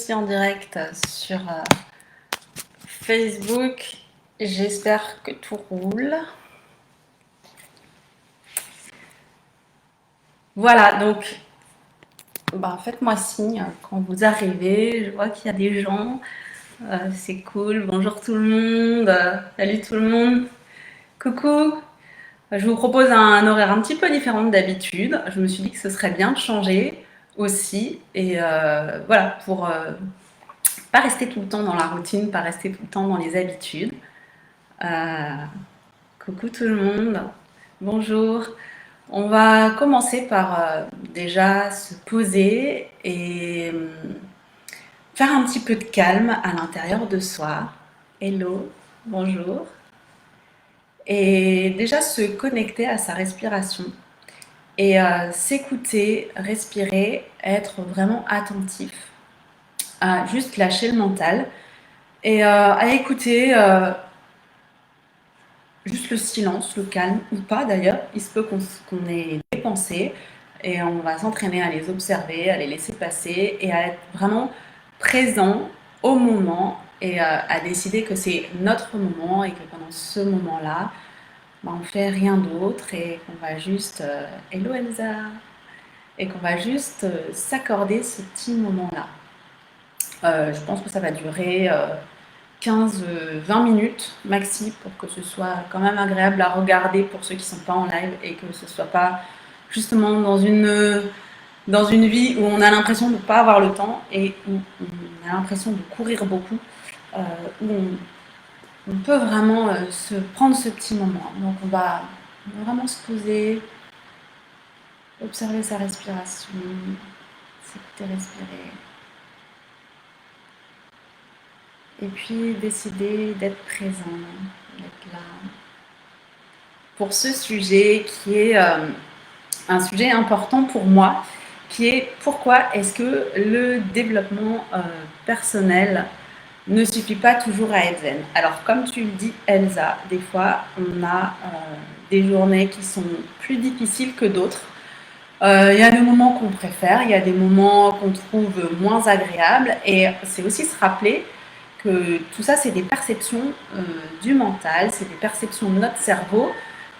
aussi en direct sur Facebook. J'espère que tout roule. Voilà, donc faites-moi signe quand vous arrivez. Je vois qu'il y a des gens. C'est cool. Bonjour tout le monde. Salut tout le monde. Coucou. Je vous propose un horaire un petit peu différent d'habitude. Je me suis dit que ce serait bien de changer aussi. Et voilà, pour pas rester tout le temps dans la routine, pas rester tout le temps dans les habitudes. Coucou tout le monde. Bonjour. On va commencer par déjà se poser et faire un petit peu de calme à l'intérieur de soi. Hello, bonjour. Et déjà se connecter à sa respiration et s'écouter, respirer, être vraiment attentif, à juste lâcher le mental et à écouter juste le silence, le calme, ou pas d'ailleurs. Il se peut qu'on ait des pensées et on va s'entraîner à les observer, à les laisser passer et à être vraiment présent au moment et à décider que c'est notre moment et que pendant ce moment-là, on fait rien d'autre et qu'on va juste hello Elsa et qu'on va juste s'accorder ce petit moment-là. Je pense que ça va durer 15-20 minutes maxi pour que ce soit quand même agréable à regarder pour ceux qui ne sont pas en live et que ce ne soit pas justement dans une vie où on a l'impression de ne pas avoir le temps et où on a l'impression de courir beaucoup, où on peut vraiment se prendre ce petit moment. Donc on va vraiment se poser, observer sa respiration, s'écouter respirer. Et puis décider d'être présent, d'être là. Pour ce sujet qui est un sujet important pour moi, qui est pourquoi est-ce que le développement personnel ne suffit pas toujours à être zen. Alors comme tu le dis Elsa, des fois on a des journées qui sont plus difficiles que d'autres. Il y a des moments qu'on préfère, il y a des moments qu'on trouve moins agréables et c'est aussi se rappeler que tout ça, c'est des perceptions du mental, c'est des perceptions de notre cerveau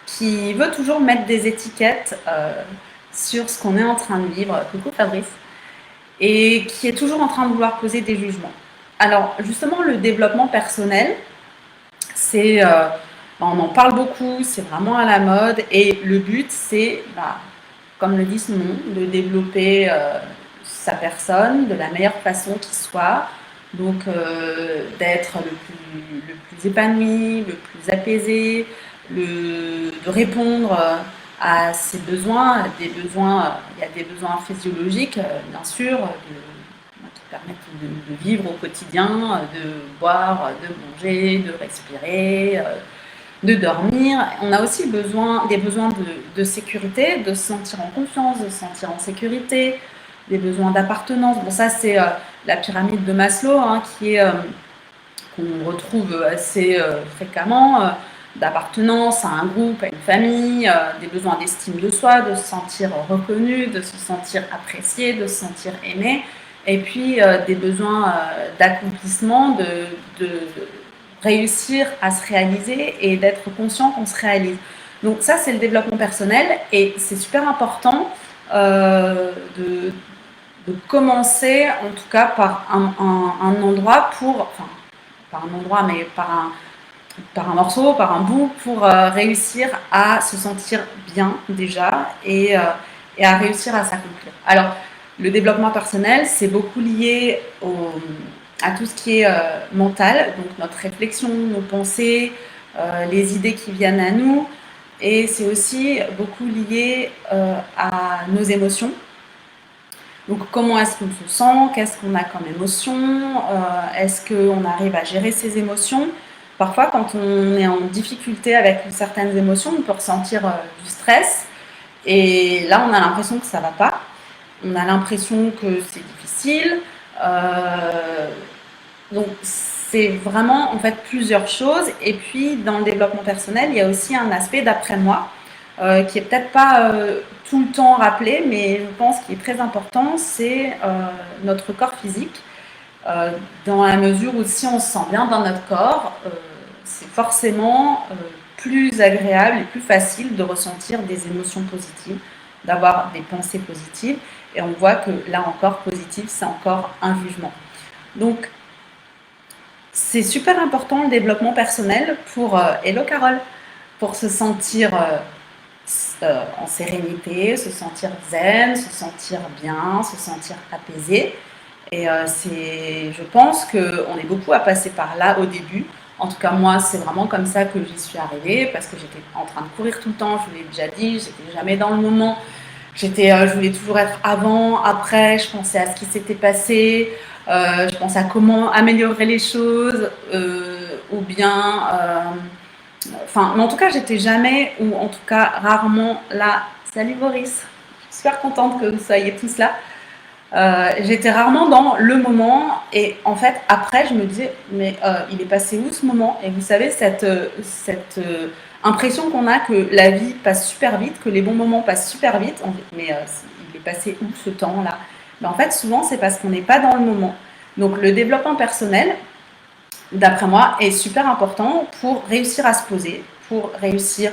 qui veut toujours mettre des étiquettes sur ce qu'on est en train de vivre. Coucou Fabrice. Et qui est toujours en train de vouloir poser des jugements. Alors, justement, le développement personnel, c'est, on en parle beaucoup, c'est vraiment à la mode et le but, c'est, comme le dit son nom, de développer sa personne de la meilleure façon qui soit. Donc, d'être le plus épanoui, le plus apaisé, de répondre à ses besoins, il y a des besoins physiologiques, bien sûr, qui permettent de vivre au quotidien, de boire, de manger, de respirer, de dormir. On a aussi des besoins de sécurité, de se sentir en confiance, de se sentir en sécurité, des besoins d'appartenance. Bon, ça, c'est la pyramide de Maslow, qu'on retrouve assez fréquemment, d'appartenance à un groupe, à une famille, des besoins d'estime de soi, de se sentir reconnu, de se sentir apprécié, de se sentir aimé, et puis des besoins d'accomplissement, de réussir à se réaliser et d'être conscient qu'on se réalise. Donc ça, c'est le développement personnel et c'est super important de commencer en tout cas par un endroit par un endroit, mais par un morceau, par un bout, pour réussir à se sentir bien déjà et à réussir à s'accomplir. Alors, le développement personnel, c'est beaucoup lié à tout ce qui est mental, donc notre réflexion, nos pensées, les idées qui viennent à nous, et c'est aussi beaucoup lié à nos émotions. Donc comment est-ce qu'on se sent, qu'est-ce qu'on a comme émotion, est-ce qu'on arrive à gérer ses émotions. Parfois quand on est en difficulté avec certaines émotions, on peut ressentir du stress et là on a l'impression que ça ne va pas, on a l'impression que c'est difficile. Donc c'est vraiment en fait plusieurs choses et puis dans le développement personnel il y a aussi un aspect d'après-moi qui est peut-être pas tout le temps rappelé mais je pense qu'il est très important, c'est notre corps physique euh, dans la mesure où si on se sent bien dans notre corps, c'est forcément plus agréable et plus facile de ressentir des émotions positives, d'avoir des pensées positives. Et on voit que là encore, positif, c'est encore un jugement. Donc, c'est super important le développement personnel pour, hello Carole, pour se sentir en sérénité, se sentir zen, se sentir bien, se sentir apaisé. Et je pense qu'on est beaucoup à passer par là au début. En tout cas, moi, c'est vraiment comme ça que j'y suis arrivée, parce que j'étais en train de courir tout le temps, je vous l'ai déjà dit, j'étais jamais dans le moment. Je voulais toujours être avant, après, je pensais à ce qui s'était passé, je pensais à comment améliorer les choses, ou bien... Enfin, mais en tout cas, j'étais jamais, ou en tout cas rarement là. Salut Boris, je suis super contente que vous soyez tous là. J'étais rarement dans le moment et en fait après je me disais mais il est passé où ce moment? Et vous savez cette impression qu'on a que la vie passe super vite, que les bons moments passent super vite, mais il est passé où ce temps-là? Mais en fait souvent c'est parce qu'on n'est pas dans le moment. Donc le développement personnel, d'après moi, est super important pour réussir à se poser, pour réussir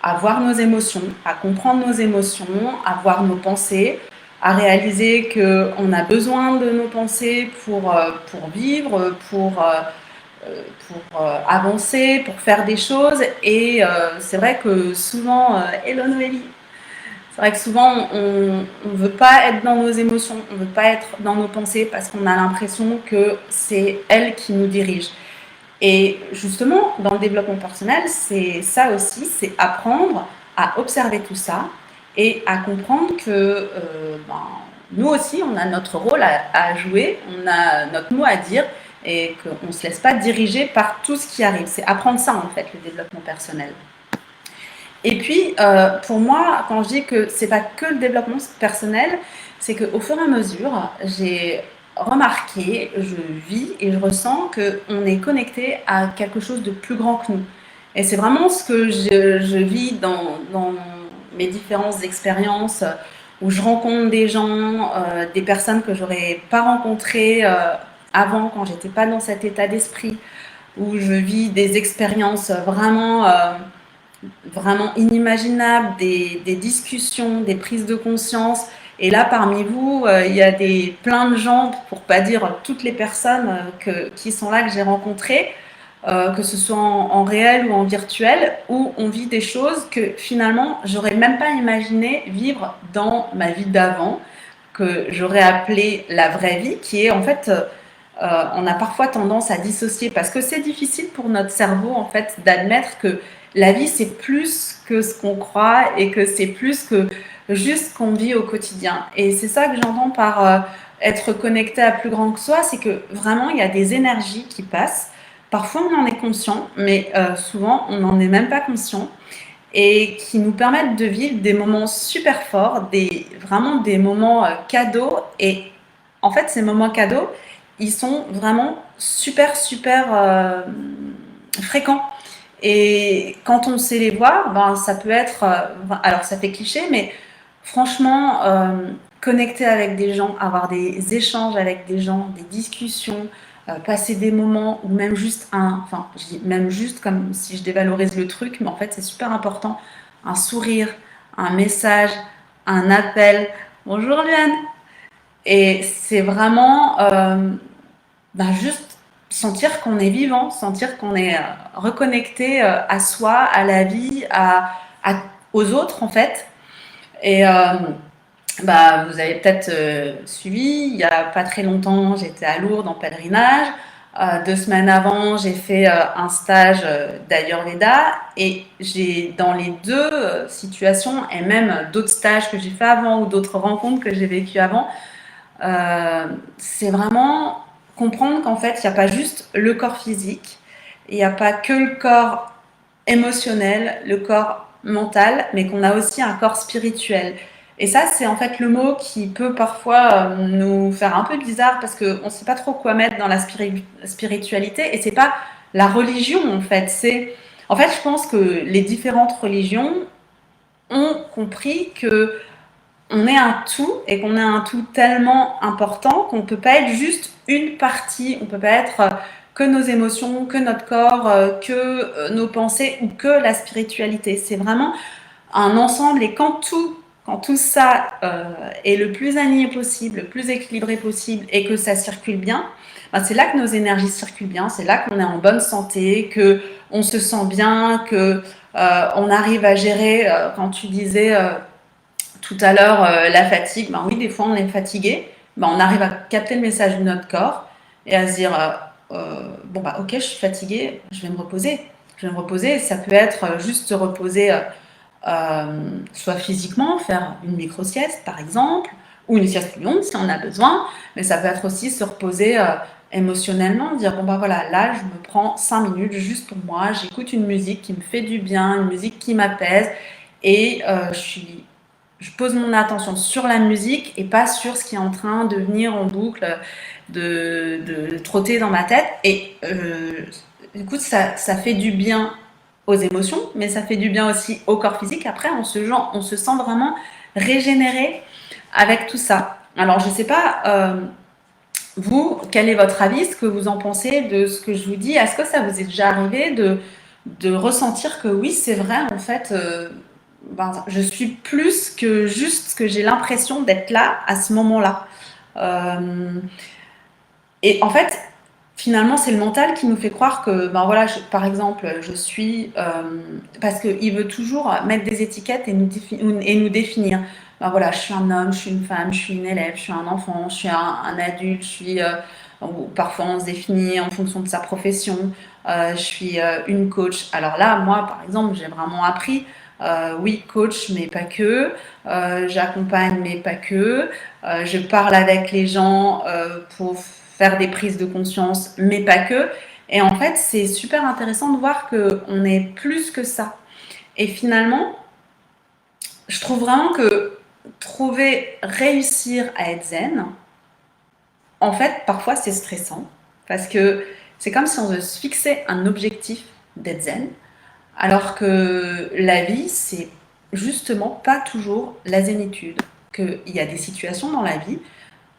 à voir nos émotions, à comprendre nos émotions, à voir nos pensées, à réaliser qu'on a besoin de nos pensées pour vivre, pour avancer, pour faire des choses. Et c'est vrai que souvent, hello Noélie, c'est vrai que souvent on ne veut pas être dans nos émotions, on ne veut pas être dans nos pensées parce qu'on a l'impression que c'est elles qui nous dirigent. Et justement, dans le développement personnel, c'est ça aussi, c'est apprendre à observer tout ça et à comprendre que nous aussi, on a notre rôle à jouer, on a notre mot à dire et qu'on ne se laisse pas diriger par tout ce qui arrive. C'est apprendre ça, en fait, le développement personnel. Et puis, pour moi, quand je dis que c'est pas que le développement personnel, c'est qu'au fur et à mesure, j'ai remarqué, je vis et je ressens qu'on est connecté à quelque chose de plus grand que nous. Et c'est vraiment ce que je vis dans mes différentes expériences où je rencontre des gens, des personnes que j'aurais pas rencontrées avant quand j'étais pas dans cet état d'esprit, où je vis des expériences vraiment inimaginables, des discussions, des prises de conscience. Et là, parmi vous, il y a plein de gens, pour pas dire toutes les personnes qui sont là, que j'ai rencontrées, que ce soit en réel ou en virtuel, où on vit des choses que finalement, j'aurais même pas imaginé vivre dans ma vie d'avant, que j'aurais appelé la vraie vie, qui est en fait... on a parfois tendance à dissocier parce que c'est difficile pour notre cerveau en fait d'admettre que la vie c'est plus que ce qu'on croit et que c'est plus que juste ce qu'on vit au quotidien. Et c'est ça que j'entends par être connecté à plus grand que soi, c'est que vraiment il y a des énergies qui passent. Parfois on en est conscient, mais souvent on n'en est même pas conscient et qui nous permettent de vivre des moments super forts, vraiment des moments cadeaux. Et en fait, ces moments cadeaux, ils sont vraiment super fréquents. Et quand on sait les voir, ben, ça peut être, alors ça fait cliché, mais franchement, connecter avec des gens, avoir des échanges avec des gens, des discussions, passer des moments, ou même juste enfin, je dis même juste comme si je dévalorise le truc, mais en fait c'est super important, un sourire, un message, un appel. Bonjour Luane. Et c'est vraiment juste sentir qu'on est vivant, sentir qu'on est reconnecté à soi, à la vie, aux autres en fait. Et vous avez peut-être suivi, il n'y a pas très longtemps, j'étais à Lourdes en pèlerinage. 2 semaines avant, j'ai fait un stage d'Ayurveda et j'ai dans les deux situations et même d'autres stages que j'ai fait avant ou d'autres rencontres que j'ai vécues avant, c'est vraiment comprendre qu'en fait, il n'y a pas juste le corps physique, il n'y a pas que le corps émotionnel, le corps mental, mais qu'on a aussi un corps spirituel. Et ça, c'est en fait le mot qui peut parfois nous faire un peu bizarre parce qu'on ne sait pas trop quoi mettre dans la spiritualité. Et c'est pas la religion en fait. En fait, je pense que les différentes religions ont compris que on est un tout et qu'on est un tout tellement important qu'on ne peut pas être juste une partie, on ne peut pas être que nos émotions, que notre corps, que nos pensées ou que la spiritualité. C'est vraiment un ensemble et quand tout ça est le plus aligné possible, le plus équilibré possible et que ça circule bien, ben c'est là que nos énergies circulent bien, c'est là qu'on est en bonne santé, qu'on se sent bien, qu'on arrive à gérer, quand tu disais tout à l'heure la fatigue, ben oui, des fois on est fatigué, ben on arrive à capter le message de notre corps et à se dire bon, bah ok, je suis fatiguée, je vais me reposer. Je vais me reposer, ça peut être juste se reposer soit physiquement, faire une micro-sieste par exemple, ou une sieste plus longue si on a besoin, mais ça peut être aussi se reposer émotionnellement, dire bon bah voilà, là je me prends 5 minutes juste pour moi, j'écoute une musique qui me fait du bien, une musique qui m'apaise, et je pose mon attention sur la musique et pas sur ce qui est en train de venir en boucle, de trotter dans ma tête. Et écoute, ça fait du bien aux émotions, mais ça fait du bien aussi au corps physique. Après, on se sent vraiment régénéré avec tout ça. Alors, je ne sais pas, vous, quel est votre avis, ce que vous en pensez de ce que je vous dis? Est-ce que ça vous est déjà arrivé de ressentir que oui, c'est vrai, en fait, ben, je suis plus que juste ce que j'ai l'impression d'être là à ce moment-là. Et en fait, finalement, c'est le mental qui nous fait croire que, ben voilà, par exemple, je suis... parce qu'il veut toujours mettre des étiquettes et nous définir. Ben voilà, je suis un homme, je suis une femme, je suis une élève, je suis un enfant, je suis un adulte, je suis... parfois, on se définit en fonction de sa profession. Je suis une coach. Alors là, moi, par exemple, j'ai vraiment appris... oui, coach, mais pas que. J'accompagne, mais pas que. Je parle avec les gens pour faire des prises de conscience, mais pas que. Et en fait, c'est super intéressant de voir qu'on est plus que ça. Et finalement, je trouve vraiment que réussir à être zen, en fait, parfois c'est stressant. Parce que c'est comme si on se fixait un objectif d'être zen, alors que la vie, c'est justement pas toujours la zénitude. Qu'il y a des situations dans la vie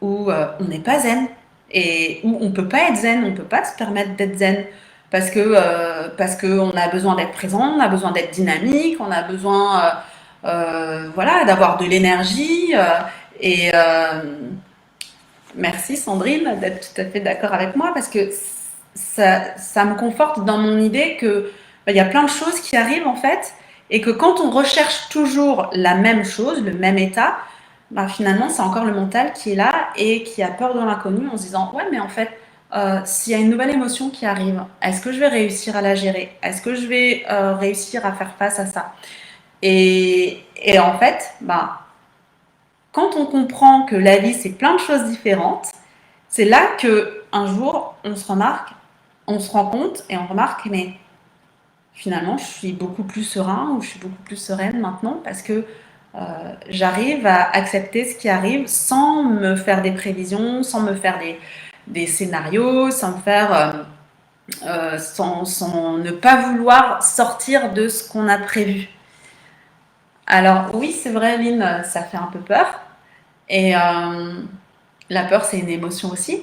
où on n'est pas zen et où on peut pas être zen, on peut pas se permettre d'être zen parce que on a besoin d'être présent, on a besoin d'être dynamique, on a besoin voilà d'avoir de l'énergie et merci Sandrine d'être tout à fait d'accord avec moi parce que ça me conforte dans mon idée que il y a plein de choses qui arrivent en fait et que quand on recherche toujours la même chose, le même état, bah, finalement c'est encore le mental qui est là et qui a peur de l'inconnu en se disant ouais mais en fait s'il y a une nouvelle émotion qui arrive, est-ce que je vais réussir à la gérer? Est-ce que je vais réussir à faire face à ça? Et en fait, bah, quand on comprend que la vie c'est plein de choses différentes, c'est là que un jour on se rend compte et on remarque, mais finalement je suis beaucoup plus serein ou je suis beaucoup plus sereine maintenant parce que j'arrive à accepter ce qui arrive sans me faire des prévisions, sans me faire des scénarios, sans me faire sans ne pas vouloir sortir de ce qu'on a prévu. Alors oui, c'est vrai, Lynn, ça fait un peu peur. Et la peur, c'est une émotion aussi.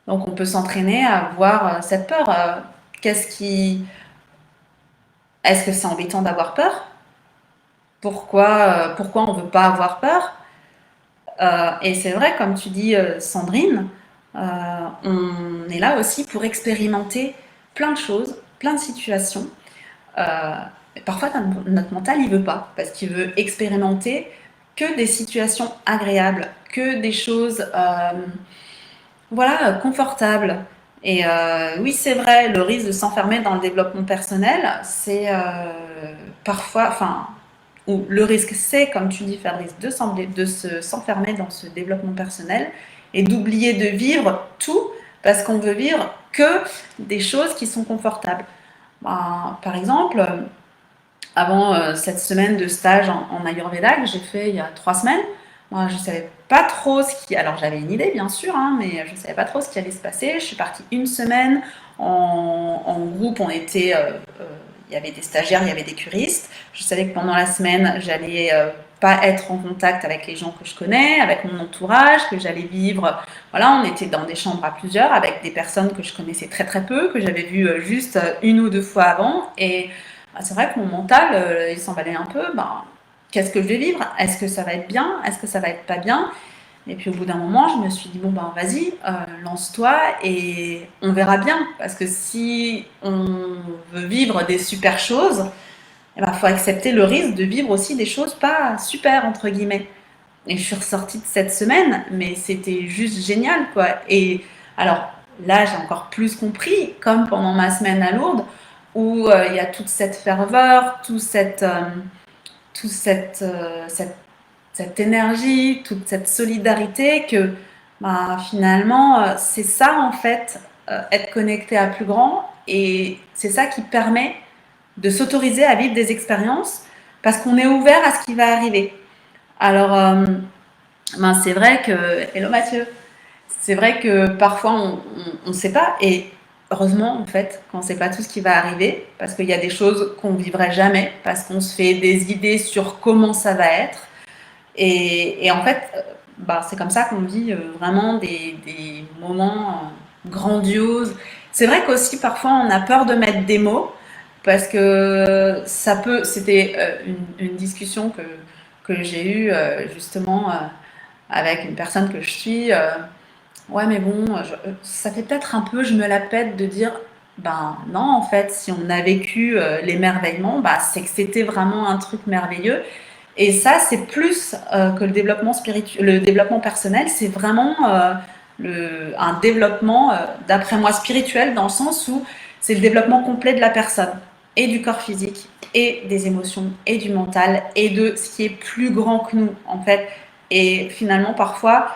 Donc on peut s'entraîner à voir cette peur. Qu'est-ce qui... Est-ce que c'est embêtant d'avoir peur? Pourquoi on ne veut pas avoir peur? Et c'est vrai, comme tu dis, Sandrine, on est là aussi pour expérimenter plein de choses, plein de situations. Parfois, notre mental, il veut pas, parce qu'il veut expérimenter que des situations agréables, que des choses voilà, confortables. Et oui, c'est vrai, le risque de s'enfermer dans le développement personnel, c'est parfois, enfin, ou le risque, c'est, comme tu dis, faire le risque de s'enfermer dans ce développement personnel et d'oublier de vivre tout parce qu'on veut vivre que des choses qui sont confortables. Ben, par exemple, avant cette semaine de stage en Ayurveda que j'ai fait il y a 3 semaines, moi, je ne savais pas trop ce qui... Alors j'avais une idée bien sûr, hein, mais je ne savais pas trop ce qui allait se passer. Je suis partie une semaine en groupe, on était il y avait des stagiaires, il y avait des curistes. Je savais que pendant la semaine, j'allais pas être en contact avec les gens que je connais, avec mon entourage, que j'allais vivre. Voilà, on était dans des chambres à plusieurs avec des personnes que je connaissais très très peu, que j'avais vues juste une ou deux fois avant. Et c'est vrai que mon mental, il s'emballait un peu. Qu'est-ce que je vais vivre? Est-ce que ça va être bien? Est-ce que ça va être pas bien? Et puis au bout d'un moment, je me suis dit, bon ben vas-y, lance-toi et on verra bien. Parce que si on veut vivre des super choses, il faut accepter le risque de vivre aussi des choses pas super, entre guillemets. Et je suis ressortie de cette semaine, mais c'était juste génial, quoi. Et alors là, j'ai encore plus compris, comme pendant ma semaine à Lourdes, où il y a toute cette ferveur, toute cette énergie, toute cette solidarité que finalement, c'est ça en fait, être connecté à plus grand. Et c'est ça qui permet de s'autoriser à vivre des expériences parce qu'on est ouvert à ce qui va arriver. Alors, c'est vrai que... Hello Mathieu. C'est vrai que parfois on ne sait pas, et heureusement en fait qu'on ne sait pas tout ce qui va arriver, parce qu'il y a des choses qu'on ne vivrait jamais, parce qu'on se fait des idées sur comment ça va être, et en fait c'est comme ça qu'on vit vraiment des moments grandioses. C'est vrai qu'aussi parfois on a peur de mettre des mots, parce que ça peut... C'était une discussion que j'ai eue justement avec une personne que je suis. Ouais, mais bon, ça fait peut-être un peu, je me la pète de dire, non, en fait, si on a vécu l'émerveillement, c'est que c'était vraiment un truc merveilleux. Et ça, c'est plus que le développement spirituel, le développement personnel, c'est vraiment un développement, d'après moi, spirituel, dans le sens où c'est le développement complet de la personne, et du corps physique, et des émotions, et du mental, et de ce qui est plus grand que nous, en fait. Et finalement, parfois,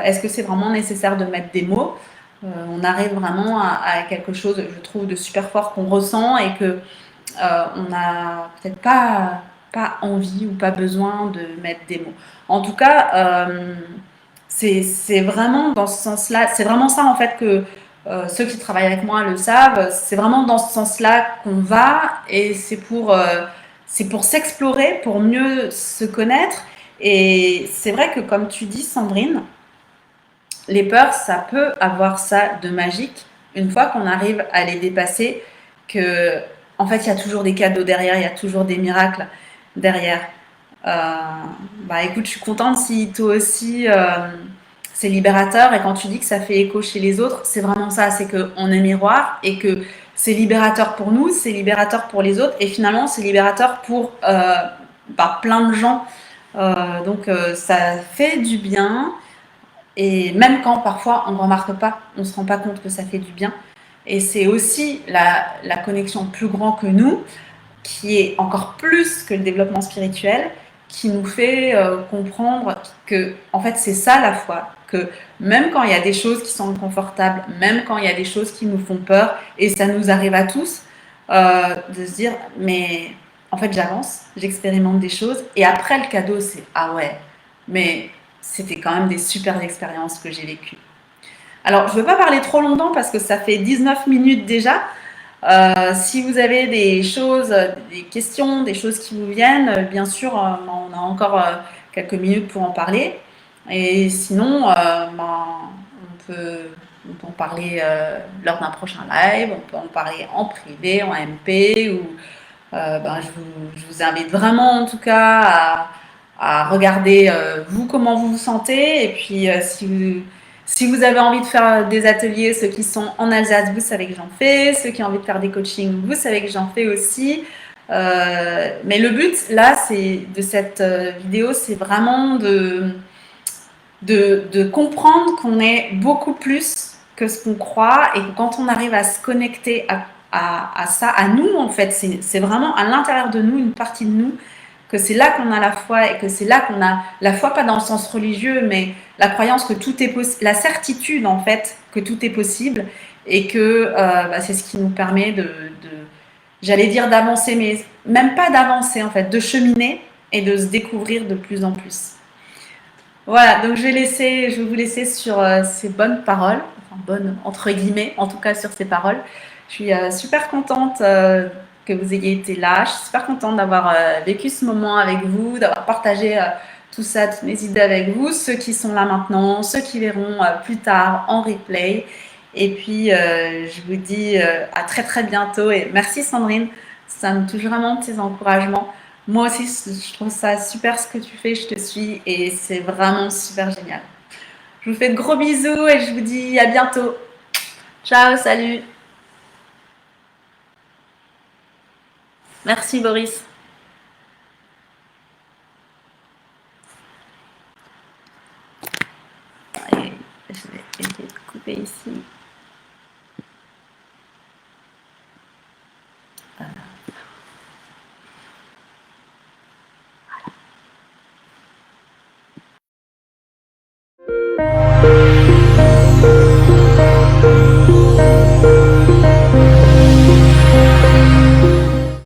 est-ce que c'est vraiment nécessaire de mettre des mots? On arrive vraiment à quelque chose, je trouve, de super fort qu'on ressent, et que on n'a peut-être pas envie ou pas besoin de mettre des mots. En tout cas, c'est vraiment dans ce sens-là, c'est vraiment ça en fait que ceux qui travaillent avec moi le savent, c'est vraiment dans ce sens-là qu'on va, et c'est pour s'explorer, pour mieux se connaître. Et c'est vrai que, comme tu dis, Sandrine, les peurs, ça peut avoir ça de magique une fois qu'on arrive à les dépasser, que en fait il y a toujours des cadeaux derrière, il y a toujours des miracles derrière. Écoute, je suis contente si toi aussi c'est libérateur, et quand tu dis que ça fait écho chez les autres, c'est vraiment ça, c'est qu'on est miroir, et que c'est libérateur pour nous, c'est libérateur pour les autres, et finalement c'est libérateur pour plein de gens. Donc ça fait du bien. Et même quand parfois on ne remarque pas, on ne se rend pas compte que ça fait du bien. Et c'est aussi la connexion plus grand que nous, qui est encore plus que le développement spirituel, qui nous fait comprendre que, en fait, c'est ça la foi. Que même quand il y a des choses qui sont inconfortables, même quand il y a des choses qui nous font peur, et ça nous arrive à tous, de se dire, mais en fait, j'avance, j'expérimente des choses, et après le cadeau, c'est ah ouais, mais c'était quand même des super expériences que j'ai vécues. Alors, je ne veux pas parler trop longtemps parce que ça fait 19 minutes déjà. Si vous avez des choses, des questions, des choses qui vous viennent, bien sûr, on a encore quelques minutes pour en parler. Et sinon, on peut en parler lors d'un prochain live, on peut en parler en privé, en MP, ou je vous invite vraiment en tout cas à regarder vous comment vous vous sentez, et puis si vous avez envie de faire des ateliers, ceux qui sont en Alsace, vous savez que j'en fais, ceux qui ont envie de faire des coachings, vous savez que j'en fais aussi. Mais le but là, de cette vidéo, c'est vraiment de comprendre qu'on est beaucoup plus que ce qu'on croit, et que quand on arrive à se connecter à ça, à nous en fait, c'est vraiment à l'intérieur de nous, une partie de nous, que c'est là qu'on a la foi, et que c'est là qu'on a la foi, pas dans le sens religieux, mais la croyance que tout est possible, la certitude en fait que tout est possible, et que c'est ce qui nous permet j'allais dire d'avancer, mais même pas d'avancer en fait, de cheminer et de se découvrir de plus en plus. Voilà, donc je vais vous laisser sur ces bonnes paroles, enfin bonnes entre guillemets, en tout cas sur ces paroles. Je suis super contente que vous ayez été là. Je suis super contente d'avoir vécu ce moment avec vous, d'avoir partagé tout ça, toutes mes idées avec vous, ceux qui sont là maintenant, ceux qui verront plus tard en replay. Et puis, je vous dis à très très bientôt. Et merci Sandrine, ça me touche vraiment tes encouragements. Moi aussi, je trouve ça super ce que tu fais, je te suis et c'est vraiment super génial. Je vous fais de gros bisous et je vous dis à bientôt. Ciao, salut. Merci Boris.